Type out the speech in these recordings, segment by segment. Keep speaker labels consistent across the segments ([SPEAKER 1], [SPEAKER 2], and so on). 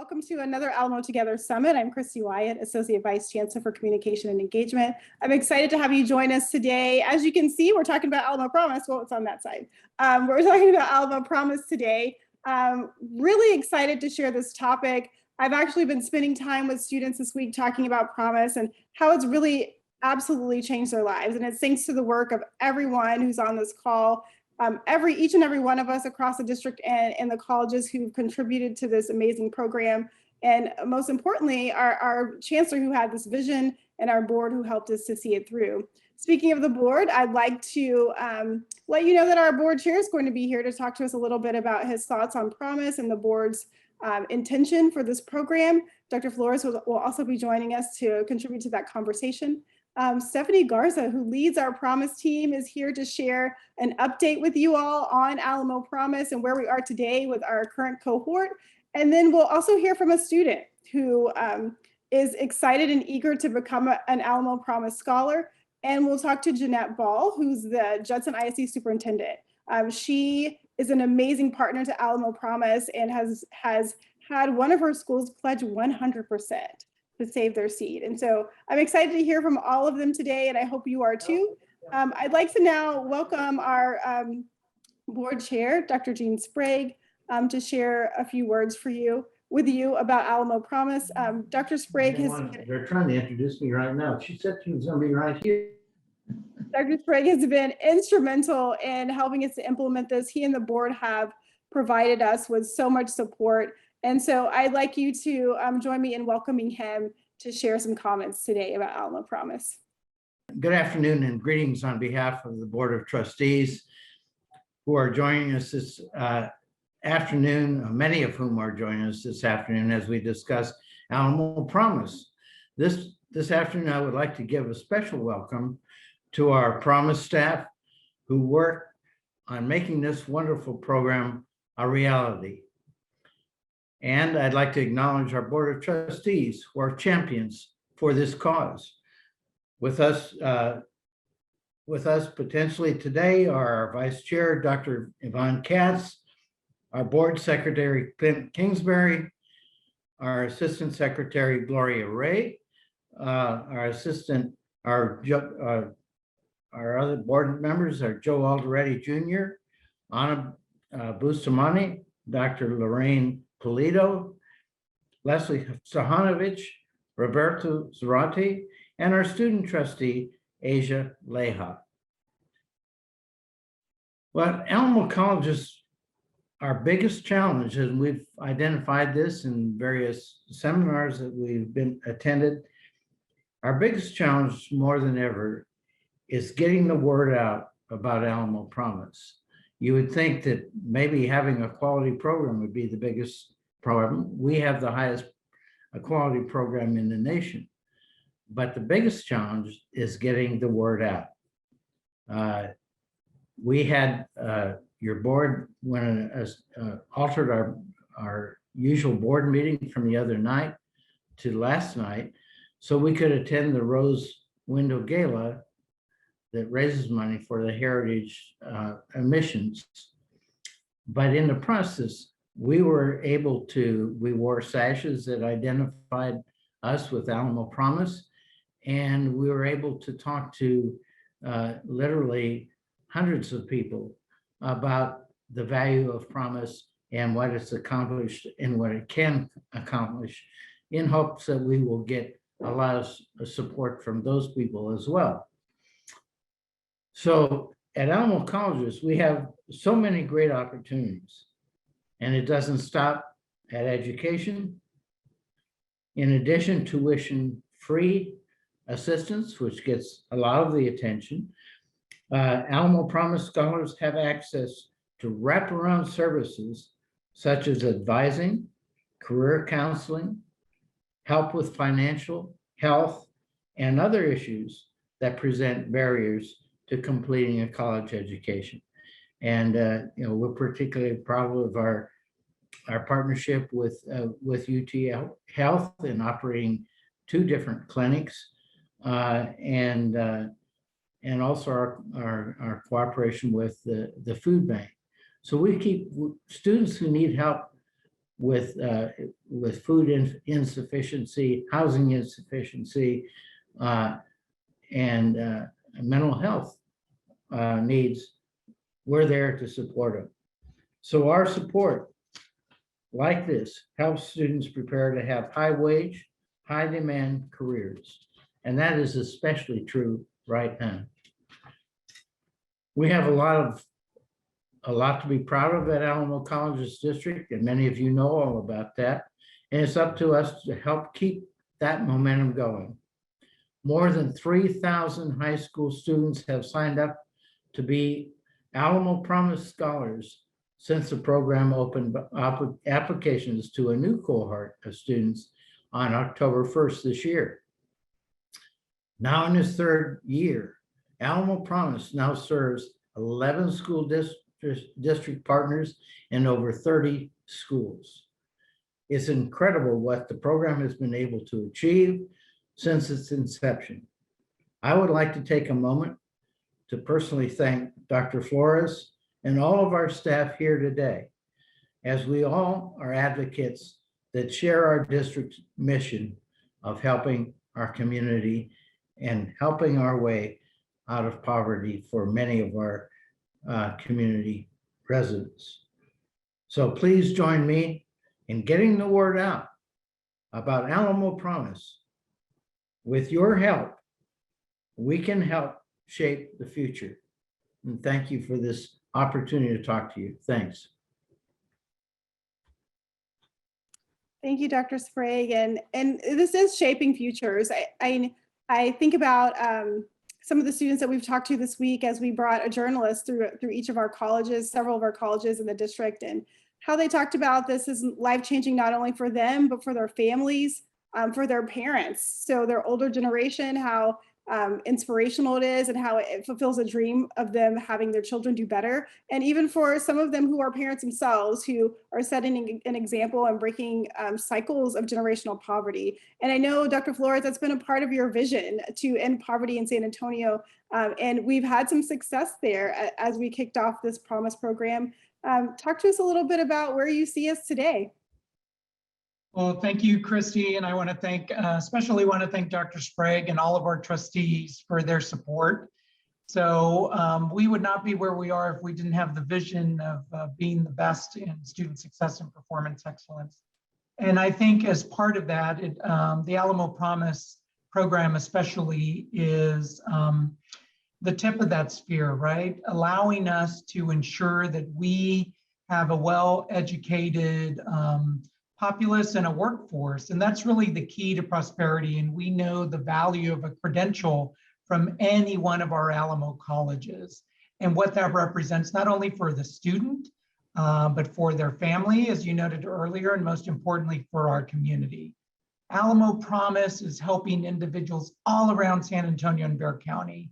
[SPEAKER 1] Welcome to another Alamo Together Summit. I'm Christy Wyatt, Associate Vice Chancellor for Communication and Engagement. I'm excited to have you join us today. As you can see, we're talking about Alamo Promise. Well, it's on that side. We're talking about Alamo Promise today. Really excited to share this topic. I've actually been spending time with students this week talking about Promise and how it's really absolutely changed their lives. And it's thanks to the work of everyone who's on this call. Each and every one of us across the district and the colleges who've contributed to this amazing program. And most importantly, our chancellor who had this vision and our board who helped us to see it through. Speaking of the board, I'd like to let you know that our board chair is going to be here to talk to us a little bit about his thoughts on Promise and the board's intention for this program. Dr. Flores will also be joining us to contribute to that conversation. Stephanie Garza, who leads our Promise team, is here to share an update with you all on Alamo Promise and where we are today with our current cohort. And then we'll also hear from a student who is excited and eager to become an Alamo Promise scholar. And we'll talk to Jeanette Ball, who's the Judson ISD superintendent. She is an amazing partner to Alamo Promise and has had one of her schools pledge 100% to save their seed. And so I'm excited to hear from all of them today, and I hope you are too. I'd like to now welcome our board chair, Dr. Jean Sprague, to share a few words with you about Alamo Promise. Dr. Sprague
[SPEAKER 2] They're trying to introduce me right now. She said she was going to be right here.
[SPEAKER 1] Dr. Sprague has been instrumental in helping us to implement this. He and the board have provided us with so much support. And so I'd like you to join me in welcoming him to share some comments today about Alamo Promise.
[SPEAKER 2] Good afternoon and greetings on behalf of the Board of Trustees who are joining us this afternoon, many of whom are joining us this afternoon as we discuss Alamo Promise. This afternoon, I would like to give a special welcome to our Promise staff who work on making this wonderful program a reality. And I'd like to acknowledge our Board of Trustees who are champions for this cause. With us potentially today are our Vice Chair, Dr. Yvonne Katz, our Board Secretary, Clint Kingsbury, our Assistant Secretary, Gloria Ray, our other board members are Joe Alderetti Jr., Anna Bustamante, Dr. Lorraine Polito, Leslie Sahanovich, Roberto Zarate, and our student trustee, Asia Leha. Well, Alamo College is our biggest challenge, and we've identified this in various seminars that we've been attended. Our biggest challenge more than ever is getting the word out about Alamo Promise. You would think that maybe having a quality program would be the biggest problem. We have the highest quality program in the nation, but the biggest challenge is getting the word out. We had your board altered our usual board meeting from the other night to last night so we could attend the Rose Window Gala that raises money for the heritage missions. But in the process, we wore sashes that identified us with Alamo Promise, and we were able to talk to literally hundreds of people about the value of Promise and what it's accomplished and what it can accomplish, in hopes that we will get a lot of support from those people as well. So at Alamo Colleges, we have so many great opportunities, and it doesn't stop at education. In addition, tuition-free assistance, which gets a lot of the attention, Alamo Promise scholars have access to wraparound services such as advising, career counseling, help with financial, health, and other issues that present barriers to completing a college education. And we're particularly proud of our partnership with UT Health in operating 2 different clinics, and also our cooperation with the food bank. So we keep students who need help with food insufficiency, housing insufficiency, and mental health needs, we're there to support them. So our support, like this, helps students prepare to have high wage, high demand careers. And that is especially true right now. We have a lot to be proud of at Alamo College's district, and many of you know all about that. And it's up to us to help keep that momentum going. More than 3,000 high school students have signed up to be AlamoPROMISE scholars since the program opened applications to a new cohort of students on October 1st this year. Now in its third year, AlamoPROMISE now serves 11 school district partners in over 30 schools. It's incredible what the program has been able to achieve since its inception. I would like to take a moment to personally thank Dr. Flores and all of our staff here today, as we all are advocates that share our district's mission of helping our community and helping our way out of poverty for many of our community residents. So please join me in getting the word out about AlamoPROMISE. With your help, we can help shape the future. And thank you for this opportunity to talk to you. Thanks.
[SPEAKER 1] Thank you, Dr. Sprague. And this is shaping futures. I think about some of the students that we've talked to this week as we brought a journalist through each of our colleges, several of our colleges in the district, and how they talked about this is life-changing not only for them, but for their families, for their parents. So their older generation, how inspirational it is and how it fulfills a dream of them having their children do better. And even for some of them who are parents themselves, who are setting an example and breaking cycles of generational poverty. And I know, Dr. Flores, that's been a part of your vision to end poverty in San Antonio. And we've had some success there as we kicked off this PROMISE program. Talk to us a little bit about where you see us today.
[SPEAKER 3] Well, thank you, Christy, and I want to thank, especially want to thank Dr. Sprague and all of our trustees for their support. So we would not be where we are if we didn't have the vision of being the best in student success and performance excellence. And I think as part of that, the AlamoPROMISE program especially is the tip of that spear, right? Allowing us to ensure that we have a well-educated populace and a workforce. And that's really the key to prosperity. And we know the value of a credential from any one of our Alamo colleges and what that represents, not only for the student, but for their family, as you noted earlier, and most importantly, for our community. AlamoPROMISE is helping individuals all around San Antonio and Bexar County.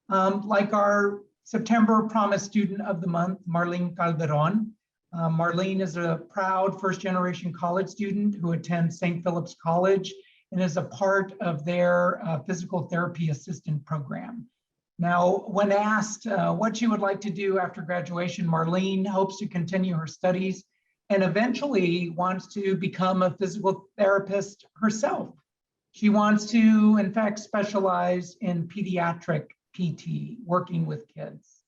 [SPEAKER 3] Like our September PROMISE Student of the Month, Marlene Calderon. Marlene is a proud first-generation college student who attends St. Philip's College and is a part of their physical therapy assistant program. Now, when asked what she would like to do after graduation, Marlene hopes to continue her studies and eventually wants to become a physical therapist herself. She wants to, in fact, specialize in pediatric PT, working with kids.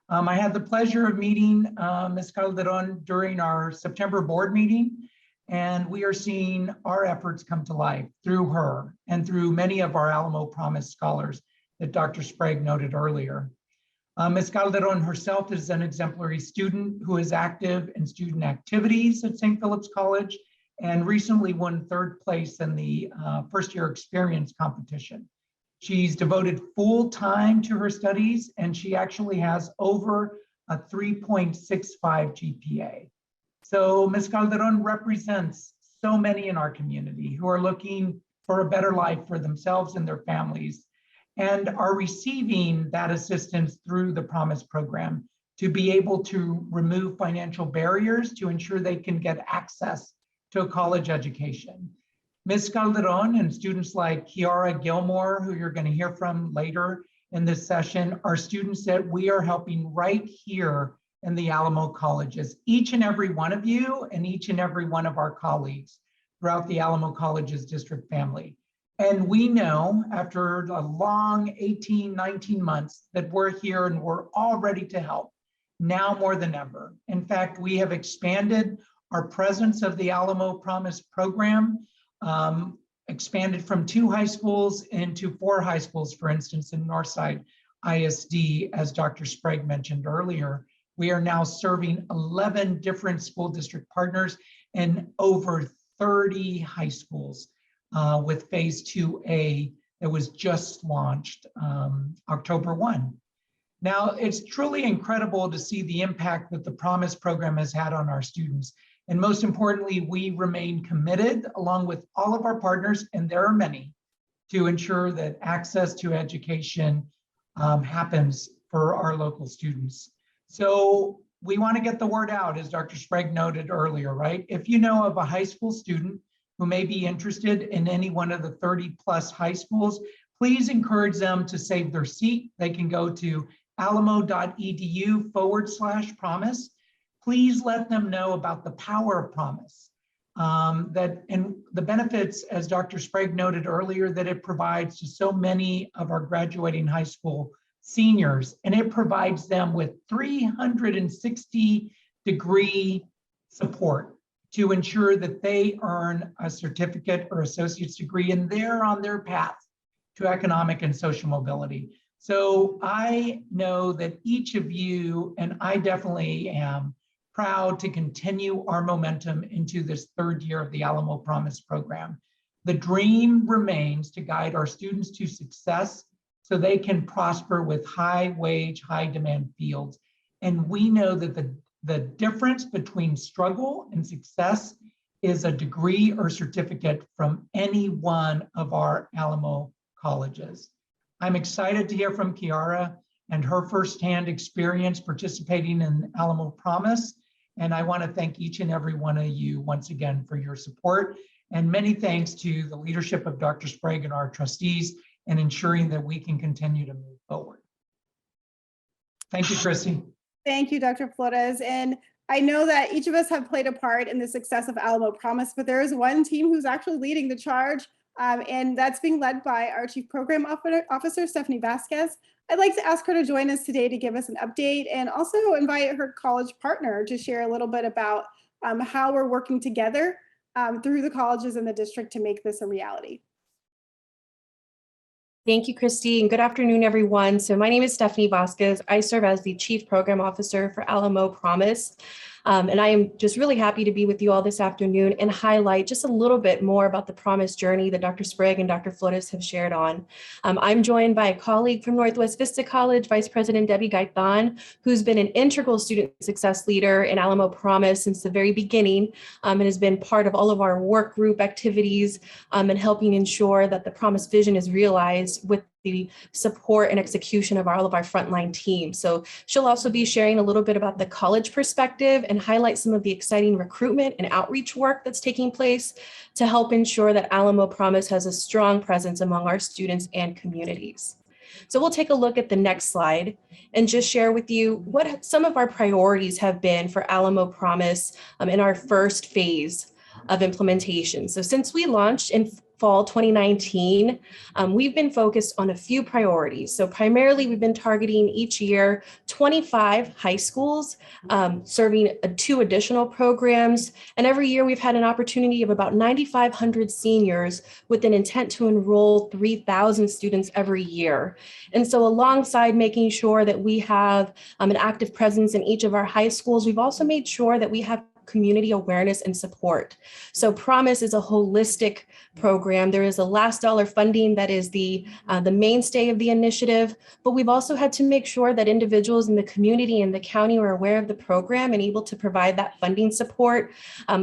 [SPEAKER 3] I had the pleasure of meeting Ms. Calderon during our September board meeting, and we are seeing our efforts come to life through her and through many of our AlamoPROMISE scholars that Dr. Sprague noted earlier. Ms. Calderon herself is an exemplary student who is active in student activities at St. Philip's College and recently won third place in the first-year experience competition. She's devoted full time to her studies, and she actually has over a 3.65 GPA. So Ms. Calderon represents so many in our community who are looking for a better life for themselves and their families and are receiving that assistance through the PROMISE program to be able to remove financial barriers to ensure they can get access to a college education. Ms. Calderon and students like Kiara Gilmore, who you're going to hear from later in this session, are students that we are helping right here and the Alamo colleges, each and every one of you and each and every one of our colleagues throughout the Alamo College's district family. And we know after a long 18, 19 months that we're here and we're all ready to help now more than ever. In fact, we have expanded our presence of the AlamoPROMISE program, expanded from 2 high schools into 4 high schools, for instance, in Northside ISD, as Dr. Sprague mentioned earlier. We are now serving 11 different school district partners and over 30 high schools with phase 2A that was just launched October 1. Now, it's truly incredible to see the impact that the PROMISE program has had on our students. And most importantly, we remain committed, along with all of our partners, and there are many, to ensure that access to education happens for our local students. So we want to get the word out, as Dr. Sprague noted earlier, right? If you know of a high school student who may be interested in any one of the 30+ high schools, please encourage them to save their seat. They can go to alamo.edu/promise. Please let them know about the power of promise, and the benefits, as Dr. Sprague noted earlier, that it provides to so many of our graduating high school seniors, and it provides them with 360-degree support to ensure that they earn a certificate or associate's degree, and they're on their path to economic and social mobility. So I know that each of you, and I definitely am, proud to continue our momentum into this 3rd year of the AlamoPROMISE program. The dream remains to guide our students to success so they can prosper with high wage, high demand fields. And we know that the difference between struggle and success is a degree or certificate from any one of our Alamo colleges. I'm excited to hear from Kiara and her firsthand experience participating in AlamoPROMISE. And I want to thank each and every one of you once again for your support. And many thanks to the leadership of Dr. Sprague and our trustees in ensuring that we can continue to move forward. Thank you, Christy.
[SPEAKER 1] Thank you, Dr. Flores. And I know that each of us have played a part in the success of AlamoPROMISE, but there is one team who's actually leading the charge, and that's being led by our Chief Program Officer, Stephanie Vasquez. I'd like to ask her to join us today to give us an update and also invite her college partner to share a little bit about how we're working together through the colleges in the district to make this a reality.
[SPEAKER 4] Thank you, Christy, and good afternoon, everyone. So my name is Stephanie Vasquez. I serve as the Chief Program Officer for AlamoPROMISE. And I am just really happy to be with you all this afternoon and highlight just a little bit more about the PROMISE journey that Dr. Sprague and Dr. Flores have shared on. I'm joined by a colleague from Northwest Vista College, Vice President Debbie Gaithan, who's been an integral student success leader in AlamoPROMISE since the very beginning, and has been part of all of our work group activities and helping ensure that the PROMISE vision is realized with the support and execution of all of our frontline teams. So she'll also be sharing a little bit about the college perspective and highlight some of the exciting recruitment and outreach work that's taking place to help ensure that AlamoPROMISE has a strong presence among our students and communities. So we'll take a look at the next slide and just share with you what some of our priorities have been for AlamoPROMISE in our first phase of implementation. So since we launched in fall 2019, we've been focused on a few priorities. So primarily, we've been targeting each year 25 high schools, serving 2 additional programs. And every year, we've had an opportunity of about 9,500 seniors with an intent to enroll 3,000 students every year. And so alongside making sure that we have an active presence in each of our high schools, we've also made sure that we have community awareness and support. So PROMISE is a holistic program. There is a last dollar funding that is the mainstay of the initiative, but we've also had to make sure that individuals in the community and the county are aware of the program and able to provide that funding support.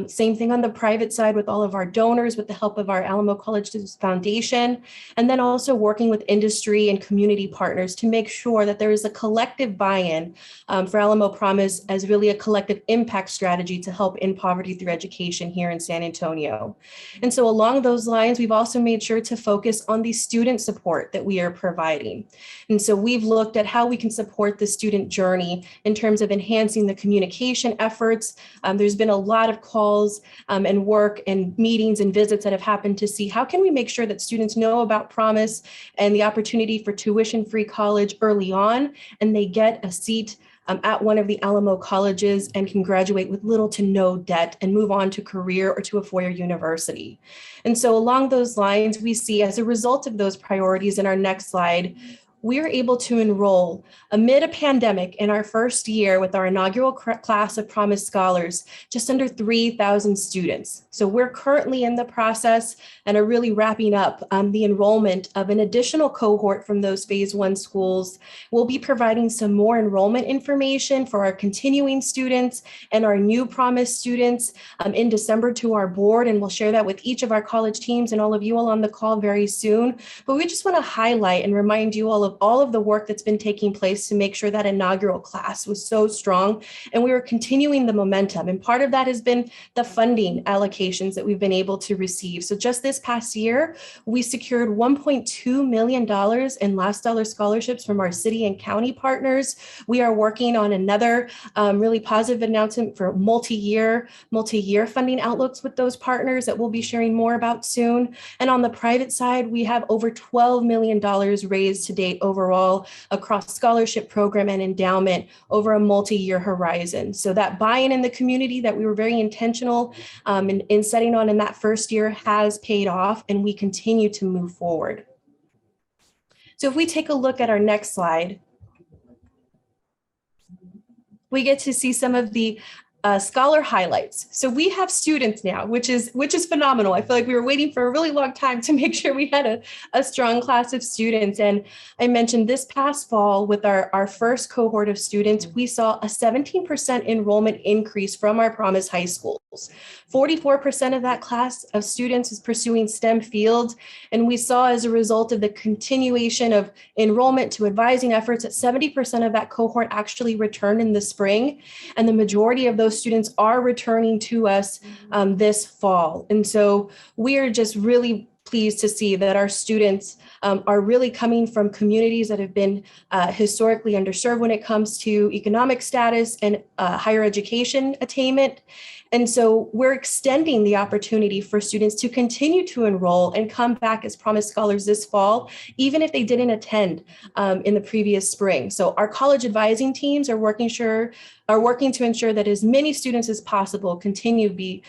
[SPEAKER 4] Same thing on the private side with all of our donors, with the help of our Alamo College Foundation, and then also working with industry and community partners to make sure that there is a collective buy-in for AlamoPROMISE as really a collective impact strategy to help end poverty through education here in San Antonio. And so along those lines, we've also made sure to focus on the student support that we are providing. And so we've looked at how we can support the student journey in terms of enhancing the communication efforts. There's been a lot of calls and work and meetings and visits that have happened to see how can we make sure that students know about Promise and the opportunity for tuition-free college early on, and they get a seat at one of the Alamo colleges and can graduate with little to no debt and move on to career or to a four-year university. And so along those lines, we see as a result of those priorities in our next slide, we are able to enroll amid a pandemic in our first year with our inaugural class of Promise Scholars, just under 3,000 students. So we're currently in the process and are really wrapping up the enrollment of an additional cohort from those phase 1 schools. We'll be providing some more enrollment information for our continuing students and our new Promise students in December to our board, and we'll share that with each of our college teams and all of you all on the call very soon. But we just want to highlight and remind you all of the work that's been taking place to make sure that inaugural class was so strong, and we were continuing the momentum. And part of that has been the funding allocations that we've been able to receive. So just this past year, we secured $1.2 million in last dollar scholarships from our city and county partners. We are working on another really positive announcement for multi-year funding outlooks with those partners that we'll be sharing more about soon. And on the private side, we have over $12 million raised to date overall across scholarship program and endowment over a multi-year horizon. So that buy-in in the community that we were very intentional in setting on in that first year has paid off, and we continue to move forward. So if we take a look at our next slide, we get to see some of the scholar highlights. So we have students now, which is phenomenal. I feel like we were waiting for a really long time to make sure we had a strong class of students. And I mentioned this past fall with our first cohort of students, we saw a 17% enrollment increase from our Promise high schools. 44% of that class of students is pursuing STEM fields. And we saw as a result of the continuation of enrollment to advising efforts that 70% of that cohort actually returned in the spring. And the majority of those students are returning to us this fall. And so we are just really pleased to see that our students are really coming from communities that have been historically underserved when it comes to economic status and higher education attainment. And so we're extending the opportunity for students to continue to enroll and come back as Promise Scholars this fall, even if they didn't attend in the previous spring. So our college advising teams are working to ensure that as many students as possible continue to be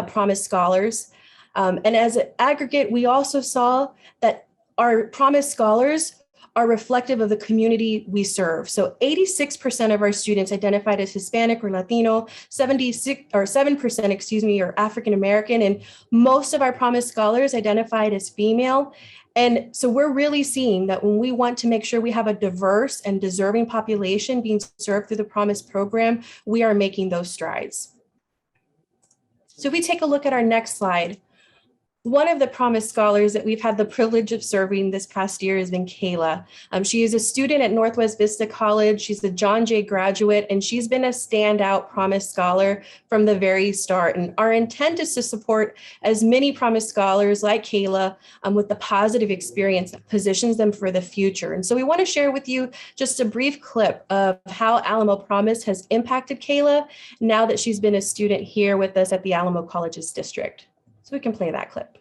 [SPEAKER 4] Promise Scholars. And as an aggregate, we also saw that our Promise Scholars are reflective of the community we serve. So 86% of our students identified as Hispanic or Latino, 7% are African American, and most of our Promise Scholars identified as female. And so we're really seeing that when we want to make sure we have a diverse and deserving population being served through the Promise program, we are making those strides. So if we take a look at our next slide, one of the Promise Scholars that we've had the privilege of serving this past year has been Kayla. She is a student at Northwest Vista College. She's a John Jay graduate, and she's been a standout Promise Scholar from the very start. And our intent is to support as many Promise Scholars like Kayla with the positive experience that positions them for the future. And so we want to share with you just a brief clip of how Alamo Promise has impacted Kayla now that she's been a student here with us at the Alamo College's district. So we can play that clip.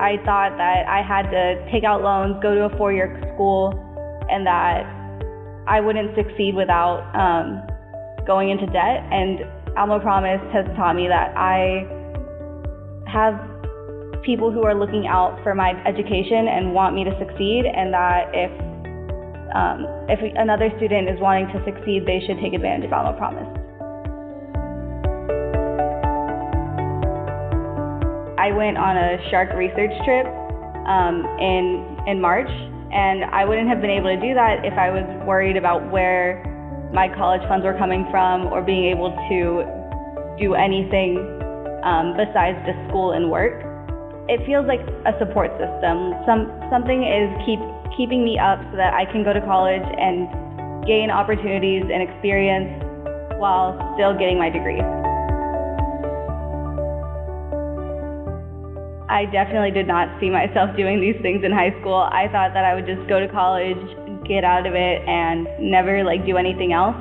[SPEAKER 5] I thought that I had to take out loans, go to a four-year school, and that I wouldn't succeed without going into debt. And Alamo Promise has taught me that I have people who are looking out for my education and want me to succeed, and that if another student is wanting to succeed, they should take advantage of Alamo Promise. I went on a shark research trip in March, and I wouldn't have been able to do that if I was worried about where my college funds were coming from or being able to do anything besides just school and work. It feels like a support system. Something is keeping me up so that I can go to college and gain opportunities and experience while still getting my degree. I definitely did not see myself doing these things in high school. I thought that I would just go to college, get out of it, and never do anything else.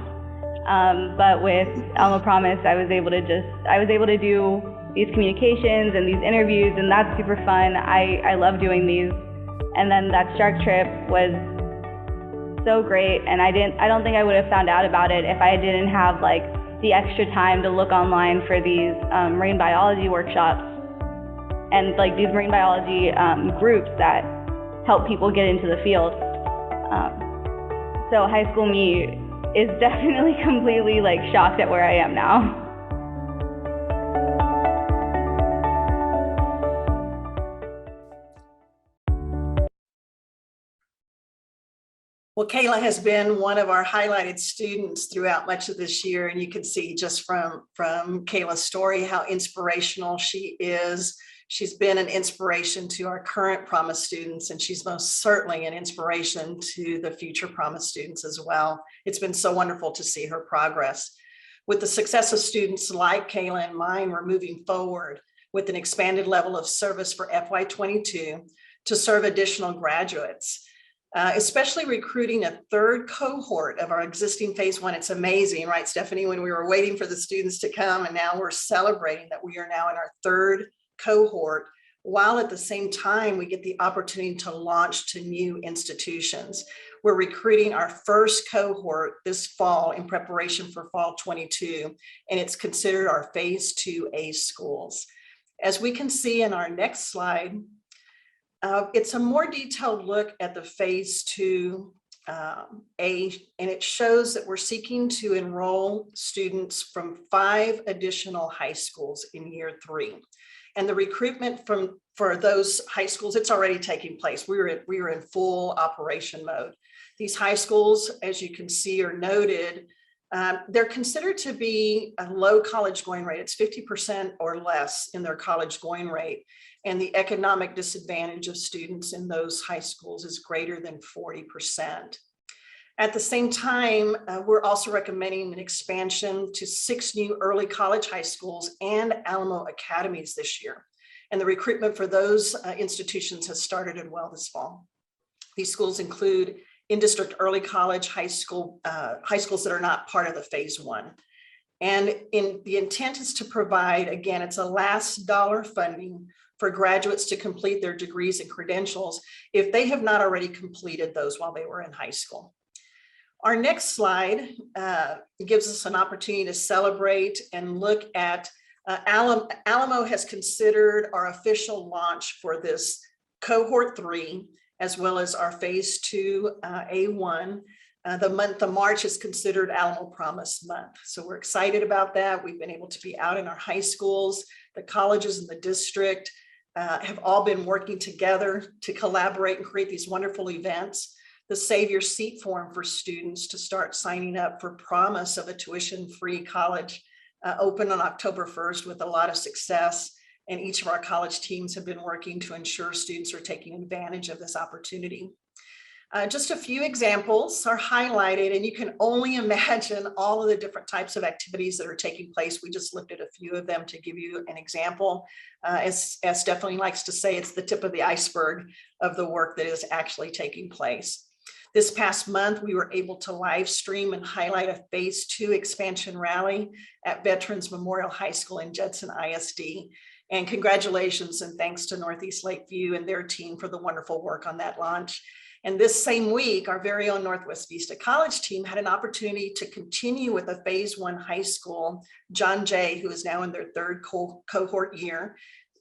[SPEAKER 5] But with AlamoPROMISE, I was able to do these communications and these interviews, and that's super fun. I love doing these. And then that shark trip was so great, and I don't think I would have found out about it if I didn't have the extra time to look online for these marine biology workshops and these marine biology groups that help people get into the field. So high school me is definitely completely shocked at where I am now.
[SPEAKER 6] Well, Kayla has been one of our highlighted students throughout much of this year, and you can see just from Kayla's story how inspirational she is. She's been an inspiration to our current Promise students, and she's most certainly an inspiration to the future Promise students as well. It's been so wonderful to see her progress. With the success of students like Kayla and mine, we're moving forward with an expanded level of service for FY22 to serve additional graduates. Especially recruiting a third cohort of our existing phase one. It's amazing, right, Stephanie, when we were waiting for the students to come, and now we're celebrating that we are now in our third cohort, while at the same time we get the opportunity to launch to new institutions. We're recruiting our first cohort this fall in preparation for fall 22, and it's considered our phase 2A schools. As we can see in our next slide, it's a more detailed look at the phase 2A, and it shows that we're seeking to enroll students from 5 additional high schools in year 3. And the recruitment for those high schools, it's already taking place. We were in full operation mode. These high schools, as you can see, are noted. They're considered to be a low college going rate. It's 50% or less in their college going rate. And the economic disadvantage of students in those high schools is greater than 40%. At the same time, we're also recommending an expansion to 6 new early college high schools and Alamo academies this year. And the recruitment for those institutions has started as well this fall. These schools include in-district early college high schools that are not part of the phase 1. And the intent is to provide, again, it's a last dollar funding for graduates to complete their degrees and credentials if they have not already completed those while they were in high school. Our next slide gives us an opportunity to celebrate and look at Alamo has considered our official launch for this cohort 3, as well as our phase 2A1. The month of March is considered AlamoPROMISE month. So we're excited about that. We've been able to be out in our high schools. The colleges in the district have all been working together to collaborate and create these wonderful events. The Save Your Seat form for students to start signing up for promise of a tuition-free college opened on October 1st with a lot of success. And each of our college teams have been working to ensure students are taking advantage of this opportunity. Just a few examples are highlighted, and you can only imagine all of the different types of activities that are taking place. We just looked at a few of them to give you an example. As Stephanie likes to say, it's the tip of the iceberg of the work that is actually taking place. This past month, we were able to live stream and highlight a phase 2 expansion rally at Veterans Memorial High School in Judson ISD. And congratulations and thanks to Northeast Lakeview and their team for the wonderful work on that launch. And this same week, our very own Northwest Vista College team had an opportunity to continue with a phase 1 high school, John Jay, who is now in their 3rd cohort year,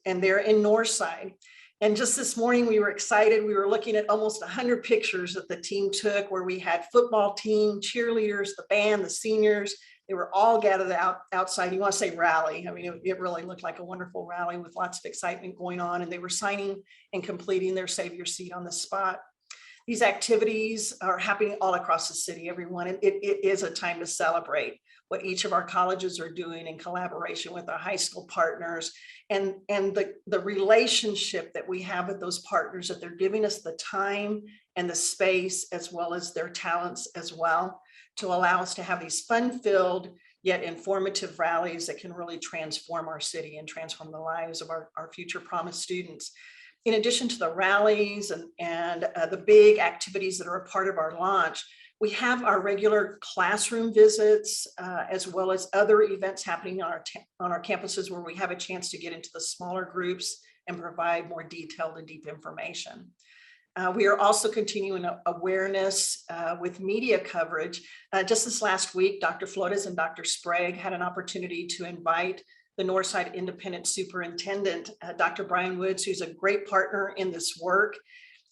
[SPEAKER 6] and they're in Northside. And just this morning, we were excited. We were looking at almost 100 pictures that the team took where we had football team, cheerleaders, the band, the seniors. They were all gathered outside. You want to say rally. I mean, it really looked like a wonderful rally with lots of excitement going on. And they were signing and completing their Save Your Seat on the spot. These activities are happening all across the city, everyone, and it is a time to celebrate what each of our colleges are doing in collaboration with our high school partners, and the relationship that we have with those partners, that they're giving us the time and the space as well as their talents as well to allow us to have these fun-filled yet informative rallies that can really transform our city and transform the lives of our future Promise students. In addition to the rallies and the big activities that are a part of our launch, we have our regular classroom visits, as well as other events happening on our campuses where we have a chance to get into the smaller groups and provide more detailed and deep information. We are also continuing awareness with media coverage. Just this last week, Dr. Flores and Dr. Sprague had an opportunity to invite the Northside Independent Superintendent, Dr. Brian Woods, who's a great partner in this work.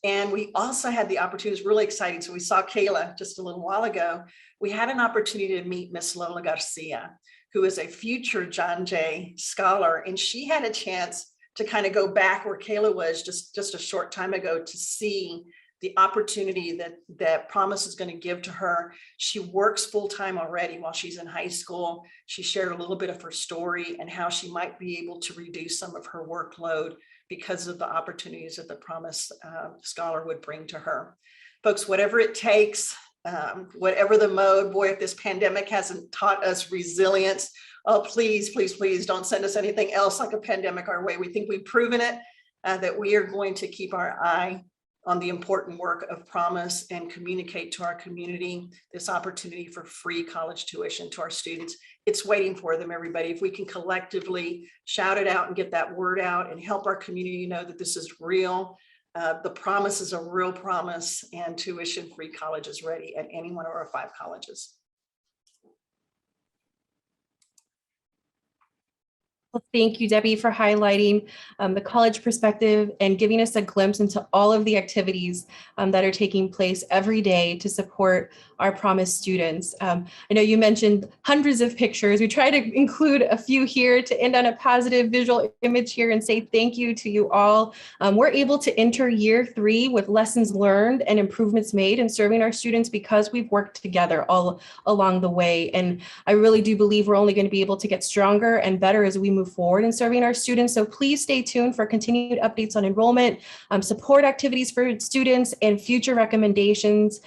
[SPEAKER 6] And we also had the opportunity, it was really exciting. So we saw Kayla just a little while ago. We had an opportunity to meet Miss Lola Garcia, who is a future John Jay scholar. And she had a chance to kind of go back where Kayla was just a short time ago to see the opportunity that Promise is going to give to her. She works full-time already while she's in high school. She shared a little bit of her story and how she might be able to reduce some of her workload because of the opportunities that the Promise Scholar would bring to her. Folks, whatever it takes, whatever the mode, boy, if this pandemic hasn't taught us resilience, oh, please, please, please don't send us anything else like a pandemic our way. We think we've proven it, that we are going to keep our eye on the important work of Promise and communicate to our community this opportunity for free college tuition to our students. It's waiting for them, everybody. If we can collectively shout it out and get that word out and help our community know that this is real, the promise is a real promise, and tuition-free college is ready at any one of our 5 colleges.
[SPEAKER 4] Well, thank you, Debbie, for highlighting the college perspective and giving us a glimpse into all of the activities that are taking place every day to support our Promise students. I know you mentioned hundreds of pictures. We try to include a few here to end on a positive visual image here and say thank you to you all. We're able to enter year 3 with lessons learned and improvements made in serving our students because we've worked together all along the way. And I really do believe we're only going to be able to get stronger and better as we move forward in serving our students. So please stay tuned for continued updates on enrollment, support activities for students, and future recommendations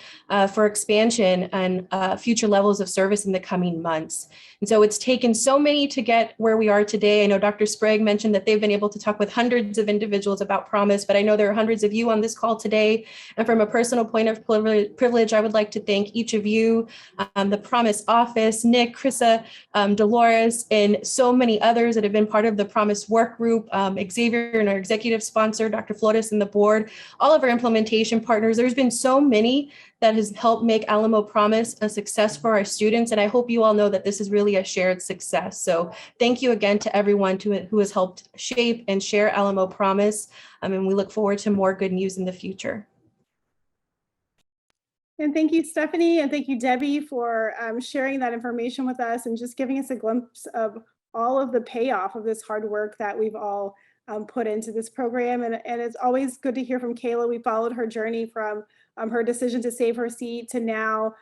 [SPEAKER 4] for expansion and future levels of service in the coming months. And so it's taken so many to get where we are today. I know Dr. Sprague mentioned that they've been able to talk with hundreds of individuals about Promise, but I know there are hundreds of you on this call today. And from a personal point of privilege, I would like to thank each of you, the Promise office, Nick, Krissa, Dolores, and so many others that have been part of the Promise work group, Xavier and our executive sponsor, Dr. Flores, and the board, all of our implementation partners. There's been so many that has helped make Alamo Promise a success for our students. And I hope you all know that this is really a shared success. So thank you again to everyone who has helped shape and share Alamo Promise. And we look forward to more good news in the future.
[SPEAKER 1] And thank you, Stephanie, and thank you, Debbie, for sharing that information with us and just giving us a glimpse of all of the payoff of this hard work that we've all put into this program. And it's always good to hear from Kayla. We followed her journey from her decision to save her seat to now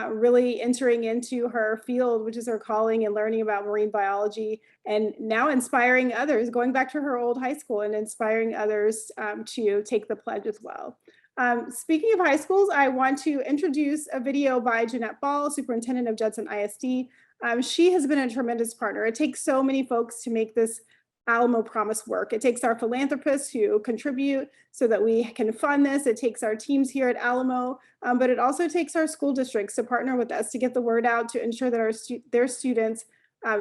[SPEAKER 1] really entering into her field, which is her calling, and learning about marine biology, and now inspiring others, going back to her old high school and inspiring others to take the pledge as well. Speaking of high schools, I want to introduce a video by Jeanette Ball, superintendent of Judson ISD. She has been a tremendous partner. It takes so many folks to make this Alamo Promise work. It takes our philanthropists who contribute so that we can fund this. It takes our teams here at Alamo, but it also takes our school districts to partner with us to get the word out, to ensure that their students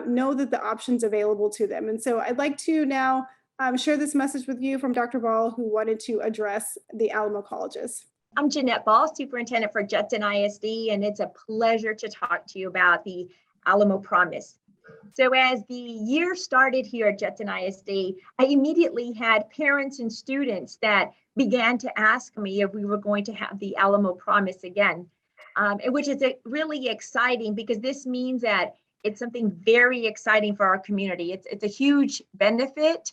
[SPEAKER 1] know that the options available to them. And so I'd like to now share this message with you from Dr. Ball, who wanted to address the Alamo colleges.
[SPEAKER 7] I'm Jeanette Ball, superintendent for Judson ISD, and it's a pleasure to talk to you about the Alamo Promise. So as the year started here at Judson ISD, I immediately had parents and students that began to ask me if we were going to have the Alamo Promise again, which is really exciting because this means that it's something very exciting for our community. It's a huge benefit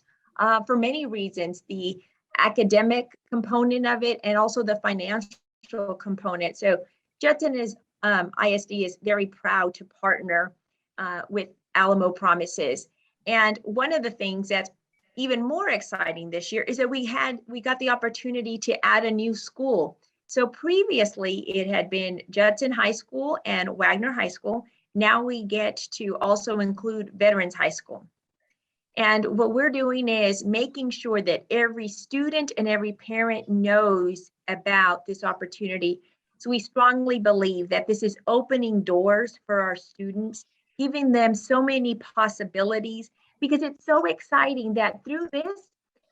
[SPEAKER 7] for many reasons, the academic component of it and also the financial social component. So Judson ISD is very proud to partner with Alamo Promises. And one of the things that's even more exciting this year is that we got the opportunity to add a new school. So previously it had been Judson High School and Wagner High School. Now we get to also include Veterans High School. And what we're doing is making sure that every student and every parent knows about this opportunity. So we strongly believe that this is opening doors for our students, giving them so many possibilities, because it's so exciting that through this,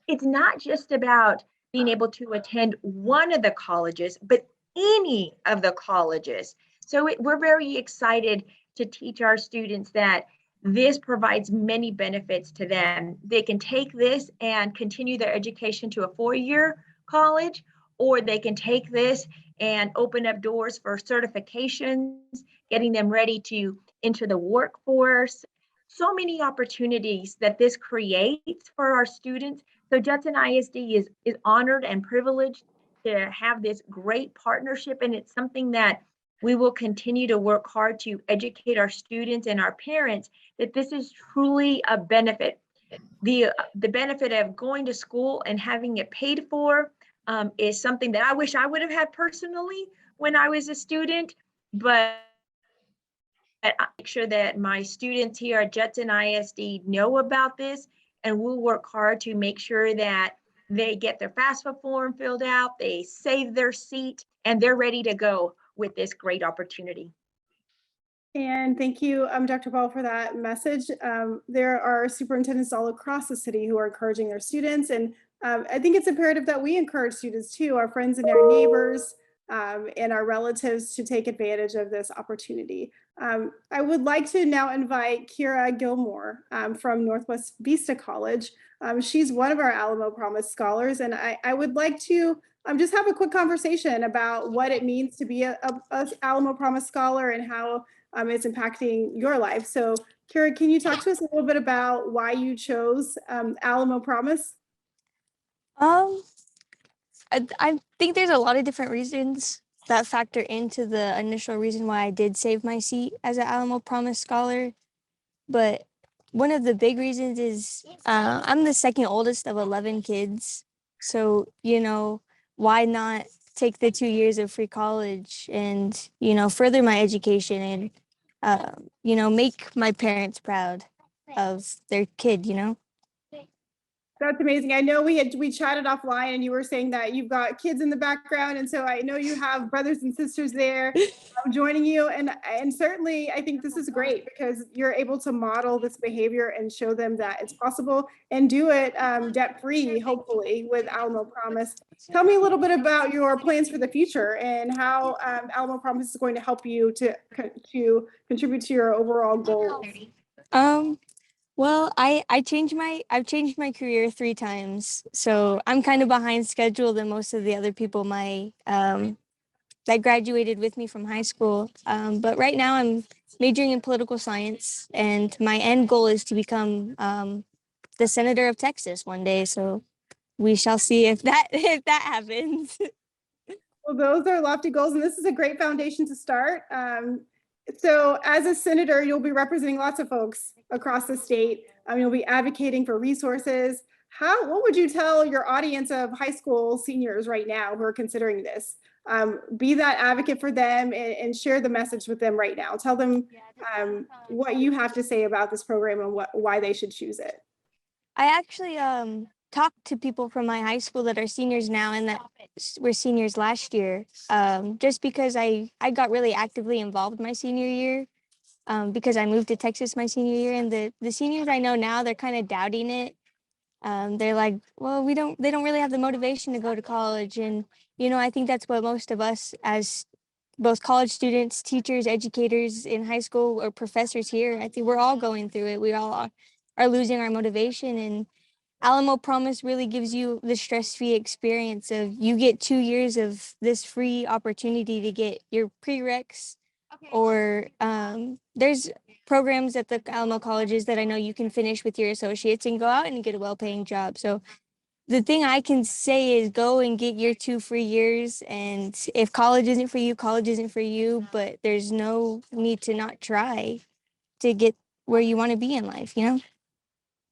[SPEAKER 7] it's not just about being able to attend one of the colleges, but any of the colleges. So we're very excited to teach our students that this provides many benefits to them. They can take this and continue their education to a 4-year college, or they can take this and open up doors for certifications, getting them ready to enter the workforce. So many opportunities that this creates for our students. So Judson ISD is honored and privileged to have this great partnership, and it's something that we will continue to work hard to educate our students and our parents that this is truly a benefit. The benefit of going to school and having it paid for is something that I wish I would have had personally when I was a student, but I make sure that my students here at Judson ISD know about this, and we'll work hard to make sure that they get their FAFSA form filled out, they save their seat, and they're ready to go with this great opportunity.
[SPEAKER 1] And thank you, Dr. Paul, for that message. There are superintendents all across the city who are encouraging their students. And I think it's imperative that we encourage students too, our friends and their neighbors and our relatives, to take advantage of this opportunity. I would like to now invite Kira Gilmore from Northwest Vista College. She's one of our Alamo Promise scholars, and I would like to just have a quick conversation about what it means to be a Alamo Promise scholar and how it's impacting your life. So Kira, can you talk to us a little bit about why you chose Alamo Promise?
[SPEAKER 8] I think there's a lot of different reasons that factor into the initial reason why I did save my seat as an Alamo Promise scholar. But one of the big reasons is I'm the second oldest of 11 kids. So, why not take the 2 years of free college and, further my education and, make my parents proud of their kid,
[SPEAKER 1] That's amazing. I know we chatted offline and you were saying that you've got kids in the background. And so I know you have brothers and sisters there joining you. And certainly I think this is great because you're able to model this behavior and show them that it's possible and do it debt-free, hopefully, with Alamo Promise. Tell me a little bit about your plans for the future and how Alamo Promise is going to help you to contribute to your overall goals.
[SPEAKER 8] Well, I've changed my career 3 times, so I'm kind of behind schedule than most of the other people that graduated with me from high school. But right now I'm majoring in political science, and my end goal is to become the senator of Texas one day. So we shall see if that happens.
[SPEAKER 1] Well, those are lofty goals, and this is a great foundation to start. So as a senator, you'll be representing lots of folks across the state. You'll be advocating for resources. What would you tell your audience of high school seniors right now who are considering this? Be that advocate for them and share the message with them right now. Tell them what you have to say about this program and why they should choose it.
[SPEAKER 8] I actually talked to people from my high school that are seniors now and that were seniors last year, just because I got really actively involved my senior year, because I moved to Texas my senior year, and the seniors I know now, they're kind of doubting it. They're like, well, they don't really have the motivation to go to college. And, I think that's what most of us as both college students, teachers, educators in high school, or professors here, I think we're all going through it. We all are losing our motivation, and Alamo Promise really gives you the stress-free experience of you get 2 years of this free opportunity to get your prereqs, or there's programs at the Alamo colleges that I know you can finish with your associates and go out and get a well-paying job. So the thing I can say is go and get your 2 free years. And if college isn't for you, college isn't for you, but there's no need to not try to get where you want to be in life, you know?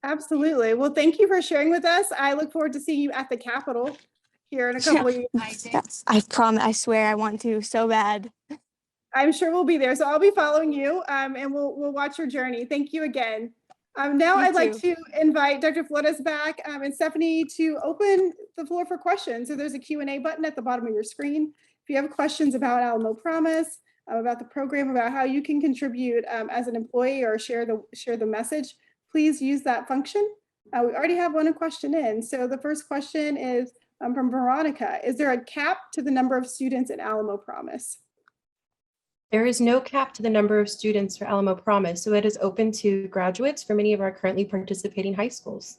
[SPEAKER 1] Absolutely. Well, thank you for sharing with us. I look forward to seeing you at the Capitol here in a couple of years.
[SPEAKER 8] I promise, I swear I want to so bad.
[SPEAKER 1] I'm sure we'll be there. So I'll be following you and we'll watch your journey. Thank you again. Now
[SPEAKER 8] You
[SPEAKER 1] I'd like
[SPEAKER 8] too.
[SPEAKER 1] to invite Dr. Flores back and Stephanie to open the floor for questions. So there's a Q&A button at the bottom of your screen. If you have questions about Alamo Promise, about the program, about how you can contribute as an employee or share the message, please use that function. We already have one question in. So the first question is from Veronica. Is there a cap to the number of students at Alamo Promise?
[SPEAKER 4] There is no cap to the number of students for Alamo Promise, so it is open to graduates for many of our currently participating high schools.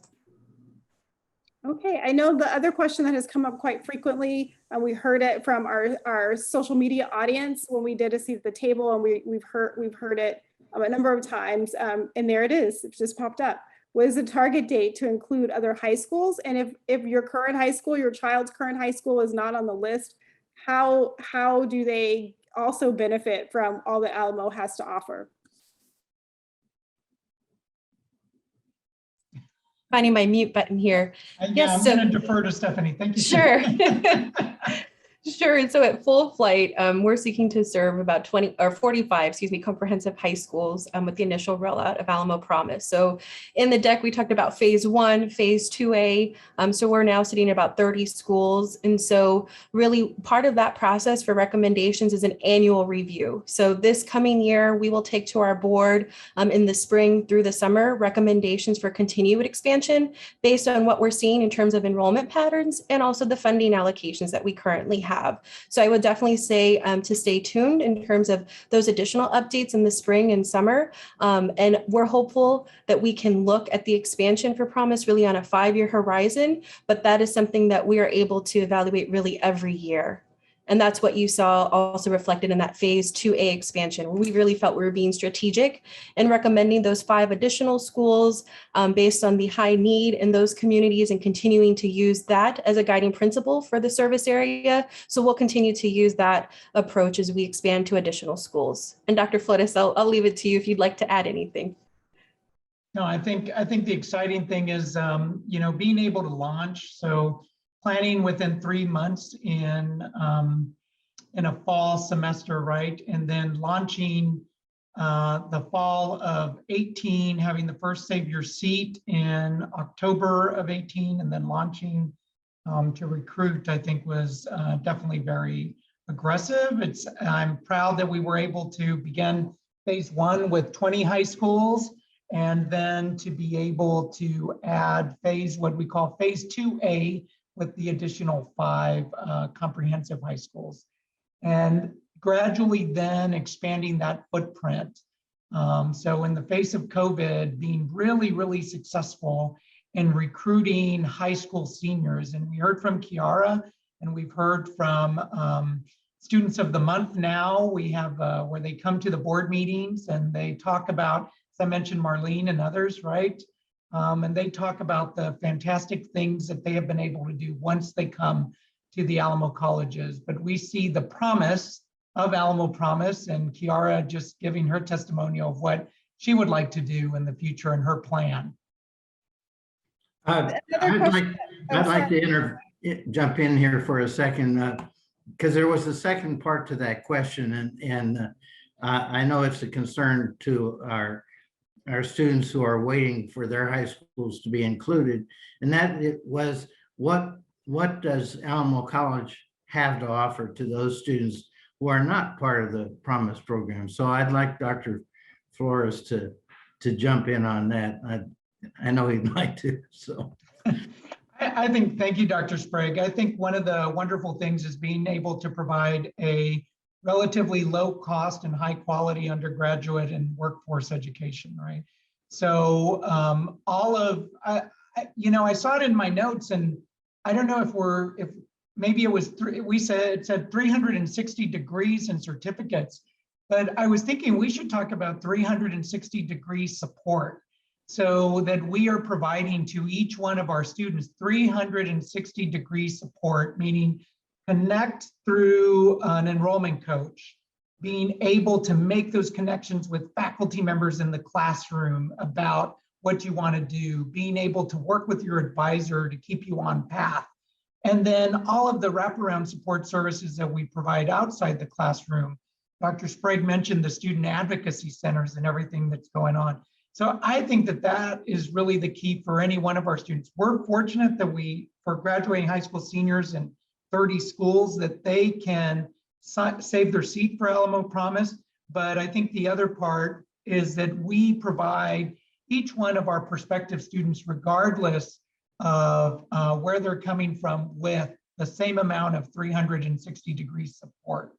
[SPEAKER 1] Okay, I know the other question that has come up quite frequently, we heard it from our social media audience when we did a seat at the table, and we've heard it a number of times, and there it is, it just popped up. What is the target date to include other high schools? And if your current high school, your child's current high school is not on the list, how do they also benefit from all that Alamo has to offer?
[SPEAKER 4] Finding my mute button here.
[SPEAKER 3] Yeah, I'm going to defer to Stephanie. Thank you.
[SPEAKER 4] Sure. Sure. And so at Full Flight, we're seeking to serve about 45 comprehensive high schools with the initial rollout of Alamo Promise. So in the deck, we talked about phase 1, phase 2A. So we're now sitting at about 30 schools. And so really part of that process for recommendations is an annual review. So this coming year, we will take to our board in the spring through the summer recommendations for continued expansion based on what we're seeing in terms of enrollment patterns and also the funding allocations that we currently have. So I would definitely say to stay tuned in terms of those additional updates in the spring and summer. And we're hopeful that we can look at the expansion for Promise really on a 5-year horizon, but that is something that we are able to evaluate really every year. And that's what you saw also reflected in that phase 2A expansion, where we really felt we were being strategic and recommending those 5 additional schools based on the high need in those communities and continuing to use that as a guiding principle for the service area. So we'll continue to use that approach as we expand to additional schools. And Dr. Flores, I'll leave it to you if you'd like to add anything.
[SPEAKER 3] No, I think the exciting thing is, being able to launch. So planning within 3 months in a fall semester, right? And then launching the fall of 18, having the first Save Your Seat in October of 18, and then launching to Recruit, I think was definitely very aggressive. I'm proud that we were able to begin phase 1 with 20 high schools, and then to be able to add what we call phase 2A, with the additional 5 comprehensive high schools, and gradually then expanding that footprint. So in the face of COVID, being really, really successful in recruiting high school seniors. And we heard from Kiara, and we've heard from Students of the Month now. We have where they come to the board meetings and they talk about, as I mentioned, Marlene and others, right? And they talk about the fantastic things that they have been able to do once they come to the Alamo colleges. But we see the promise of Alamo Promise, and Kiara just giving her testimonial of what she would like to do in the future and her plan.
[SPEAKER 2] I'd like to jump in here for a second, because there was a second part to that question, and I know it's a concern to our students who are waiting for their high schools to be included, and that it was what does Alamo College have to offer to those students who are not part of the Promise program? So I'd like Dr. Flores to jump in on that. I know he'd like to. So
[SPEAKER 3] I think, thank you, Dr. Sprague. I think one of the wonderful things is being able to provide a relatively low cost and high quality undergraduate and workforce education, right? So I saw it in my notes, and I don't know if maybe it was it said 360 degrees and certificates, but I was thinking we should talk about 360 degree support. so that we are providing to each one of our students 360-degree support, meaning connect through an enrollment coach, being able to make those connections with faculty members in the classroom about what you want to do, being able to work with your advisor to keep you on path. And then all of the wraparound support services that we provide outside the classroom. Dr. Sprague mentioned the student advocacy centers and everything that's going on. So I think that that is really the key for any one of our students. We're fortunate that for graduating high school seniors in 30 schools, that they can save their seat for Alamo Promise. But I think the other part is that we provide each one of our prospective students, regardless of where they're coming from, with the same amount of 360-degree support.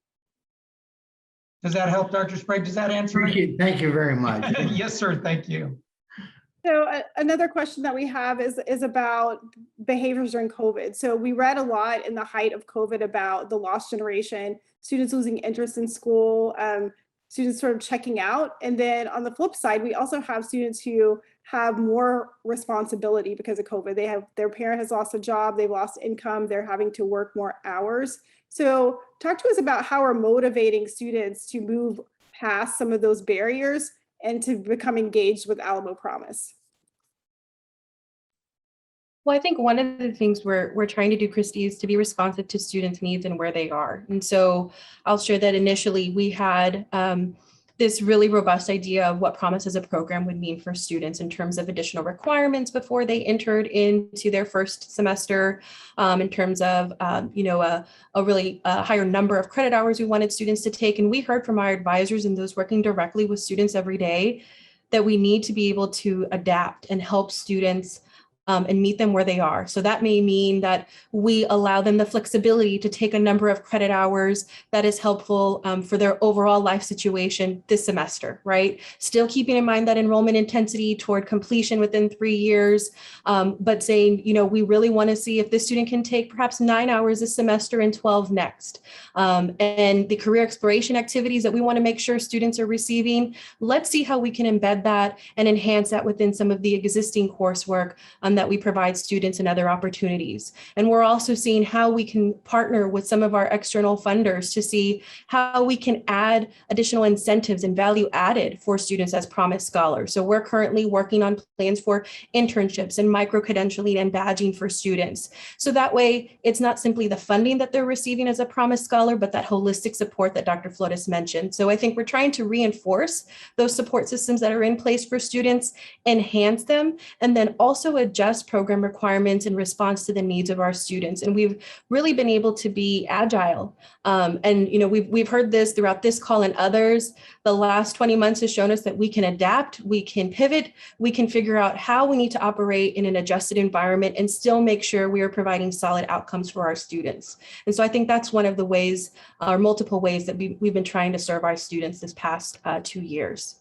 [SPEAKER 3] Does that help, Dr. Sprague? Does that answer it?
[SPEAKER 2] Thank you very much.
[SPEAKER 3] Yes, sir. Thank you.
[SPEAKER 1] So another question that we have is about behaviors during COVID. So we read a lot in the height of COVID about the lost generation, students losing interest in school, students sort of checking out. And then on the flip side, we also have students who have more responsibility because of COVID. Their parent has lost a job, they've lost income, they're having to work more hours. So talk to us about how we're motivating students to move past some of those barriers and to become engaged with Alamo Promise.
[SPEAKER 4] Well, I think one of the things we're trying to do, Christy, is to be responsive to students' needs and where they are. And so I'll share that initially we had this really robust idea of what Promise as a program would mean for students in terms of additional requirements before they entered into their first semester, in terms of a really higher number of credit hours we wanted students to take. And we heard from our advisors and those working directly with students every day that we need to be able to adapt and help students and meet them where they are. So that may mean that we allow them the flexibility to take a number of credit hours that is helpful for their overall life situation this semester, right? Still keeping in mind that enrollment intensity toward completion within 3 years, but saying, we really want to see if this student can take perhaps 9 hours this semester and 12 next. And the career exploration activities that we want to make sure students are receiving, let's see how we can embed that and enhance that within some of the existing coursework that we provide students and other opportunities. And we're also seeing how we can partner with some of our external funders to see how we can add additional incentives and value added for students as Promise Scholars. So we're currently working on plans for internships and micro-credentialing and badging for students. So that way, it's not simply the funding that they're receiving as a Promise Scholar, but that holistic support that Dr. Flores mentioned. So I think we're trying to reinforce those support systems that are in place for students, enhance them, and then also adjust program requirements in response to the needs of our students. And we've really been able to be agile. And we've heard this throughout this call and others. The last 20 months has shown us that we can adapt, we can pivot, we can figure out how we need to operate in an adjusted environment and still make sure we are providing solid outcomes for our students. And so I think that's one of the ways, or multiple ways, that we've been trying to serve our students this past 2 years.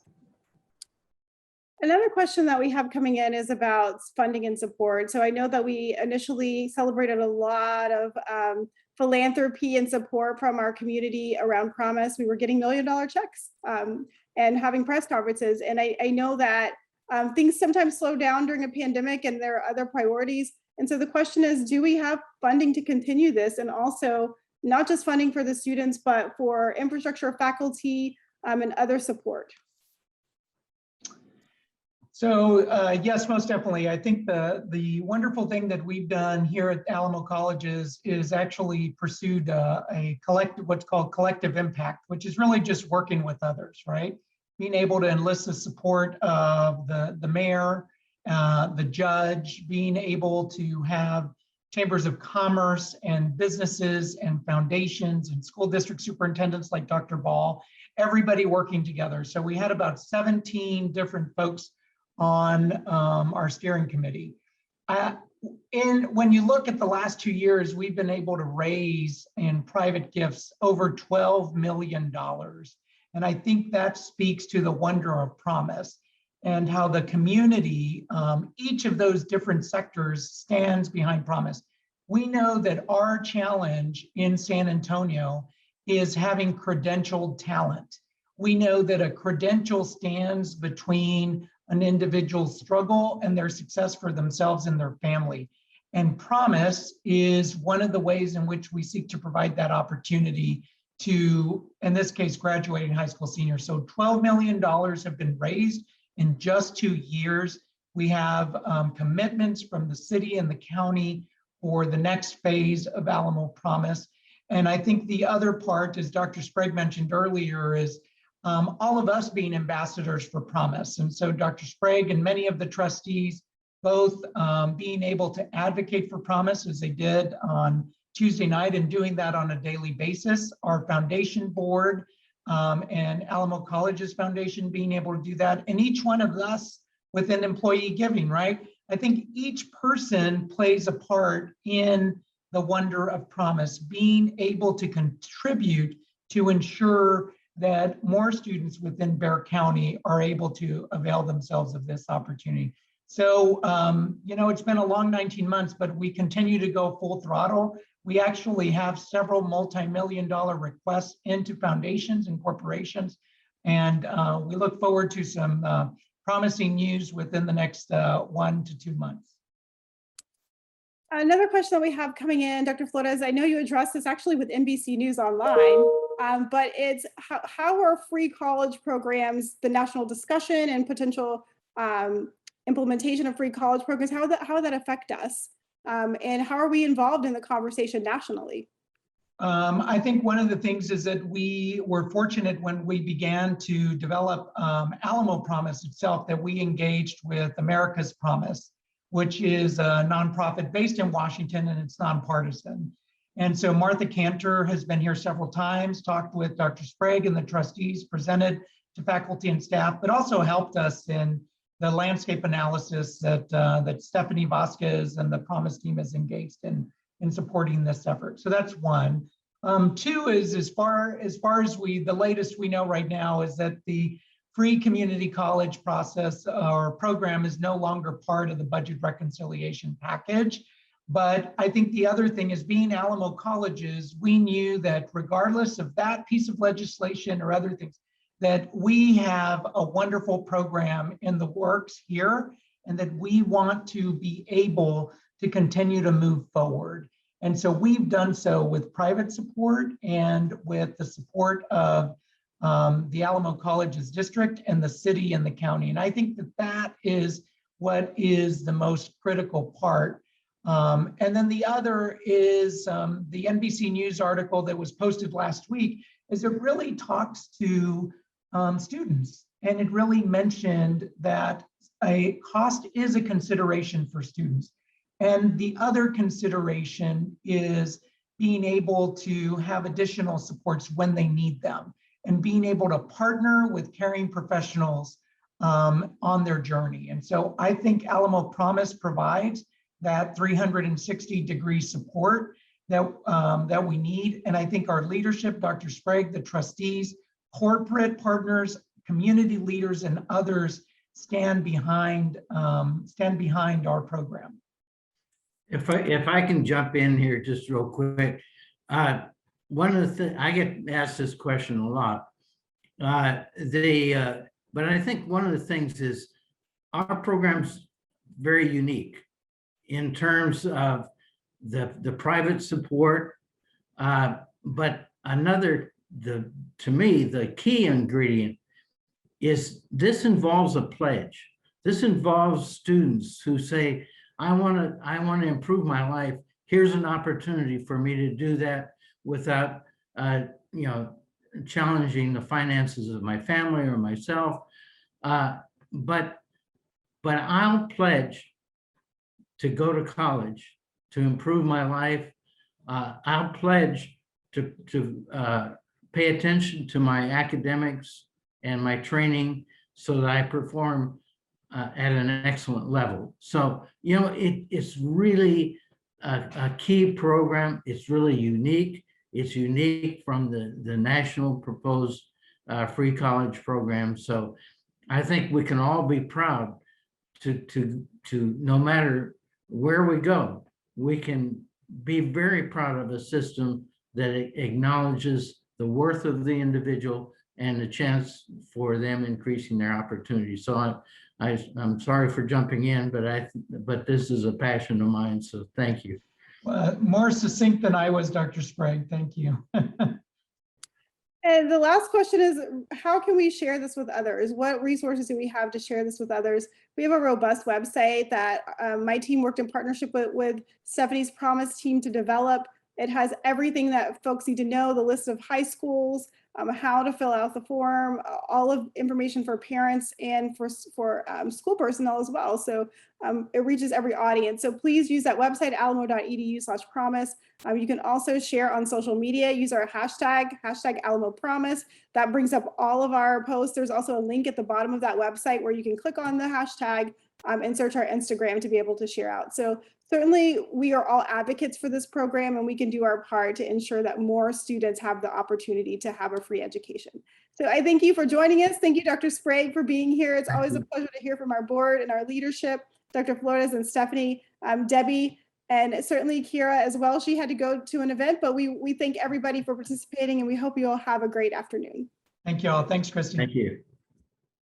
[SPEAKER 1] Another question that we have coming in is about funding and support. So I know that we initially celebrated a lot of philanthropy and support from our community around Promise. We were getting $1 million checks and having press conferences. And I know that things sometimes slow down during a pandemic and there are other priorities. And so the question is, do we have funding to continue this? And also not just funding for the students, but for infrastructure, faculty, and other support?
[SPEAKER 3] So yes, most definitely. I think the wonderful thing that we've done here at Alamo Colleges is actually pursued a collective, what's called collective impact, which is really just working with others, right? Being able to enlist the support of the mayor, the judge, being able to have chambers of commerce and businesses and foundations and school district superintendents like Dr. Ball, everybody working together. So we had about 17 different folks on our steering committee. When you look at the last 2 years, we've been able to raise in private gifts over $12 million. And I think that speaks to the wonder of Promise and how the community, each of those different sectors stands behind Promise. We know that our challenge in San Antonio is having credentialed talent. We know that a credential stands between an individual's struggle and their success for themselves and their family. And Promise is one of the ways in which we seek to provide that opportunity to, in this case, graduating high school seniors. So $12 million have been raised in just 2 years. We have commitments from the city and the county for the next phase of Alamo Promise. And I think the other part, as Dr. Sprague mentioned earlier, is all of us being ambassadors for Promise. And so Dr. Sprague and many of the trustees, both being able to advocate for Promise as they did on Tuesday night and doing that on a daily basis. Our foundation board and Alamo College's foundation being able to do that. And each one of us within employee giving, right? I think each person plays a part in the wonder of Promise, being able to contribute to ensure that more students within Bexar County are able to avail themselves of this opportunity. So, you know, it's been a long 19 months, but we continue to go full throttle. We actually have several multi-million-dollar requests into foundations and corporations, and we look forward to some promising news within the next 1 to 2 months.
[SPEAKER 1] Another question that we have coming in, Dr. Flores, I know you addressed this actually with NBC News Online, but it's how are free college programs, the national discussion and potential implementation of free college programs, how would that affect us? And how are we involved in the conversation nationally?
[SPEAKER 3] I think one of the things is that we were fortunate when we began to develop Alamo Promise itself, that we engaged with America's Promise, which is a nonprofit based in Washington, and it's nonpartisan. And so Martha Cantor has been here several times, talked with Dr. Sprague and the trustees, presented to faculty and staff, but also helped us in the landscape analysis that Stephanie Vasquez and the Promise team has engaged in supporting this effort. So that's one. Two is as far as the latest we know right now is that the free community college process or program is no longer part of the budget reconciliation package. But I think the other thing is, being Alamo colleges, we knew that regardless of that piece of legislation or other things, that we have a wonderful program in the works here, and that we want to be able to continue to move forward. And so we've done so with private support and with the support of the Alamo College's district and the city and the county. And I think that that is what is the most critical part. And then the other is the NBC News article that was posted last week, is it really talks to students. And it really mentioned that a cost is a consideration for students. And the other consideration is being able to have additional supports when they need them, and being able to partner with caring professionals on their journey. And so I think Alamo Promise provides that 360-degree support that we need. And I think our leadership, Dr. Sprague, the trustees, corporate partners, community leaders, and others stand behind our program.
[SPEAKER 2] If I can jump in here just real quick, one of the things I get asked this question a lot, but I think one of the things is our program's very unique in terms of the private support, but to me the key ingredient is this involves a pledge. This involves students who say, I want to improve my life. Here's an opportunity for me to do that without challenging the finances of my family or myself. But I'll pledge to go to college to improve my life. I'll pledge to pay attention to my academics and my training so that I perform at an excellent level. So, it's really a key program. It's really unique. It's unique from the national proposed free college program. So I think we can all be proud to no matter where we go, we can be very proud of a system that acknowledges the worth of the individual and a chance for them increasing their opportunities. So I'm sorry for jumping in, but this is a passion of mine, so thank you.
[SPEAKER 3] More succinct than I was, Dr. Sprague. Thank you.
[SPEAKER 1] And the last question is, how can we share this with others? What resources do we have to share this with others? We have a robust website that my team worked in partnership with Stephanie's Promise team to develop. It has everything that folks need to know, the list of high schools, how to fill out the form, all of information for parents and for school personnel as well. So it reaches every audience. So please use that website, alamo.edu/promise. You can also share on social media, use our hashtag AlamoPROMISE. That brings up all of our posts. There's also a link at the bottom of that website where you can click on the hashtag and search our Instagram to be able to share out. So certainly we are all advocates for this program, and we can do our part to ensure that more students have the opportunity to have a free education. So I thank you for joining us. Thank you, Dr. Sprague, for being here. It's always a pleasure to hear from our board and our leadership, Dr. Flores and Stephanie, Debbie, and certainly Kira as well. She had to go to an event, but we thank everybody for participating, and we hope you all have a great afternoon.
[SPEAKER 3] Thank you all. Thanks, Christy.
[SPEAKER 2] Thank you.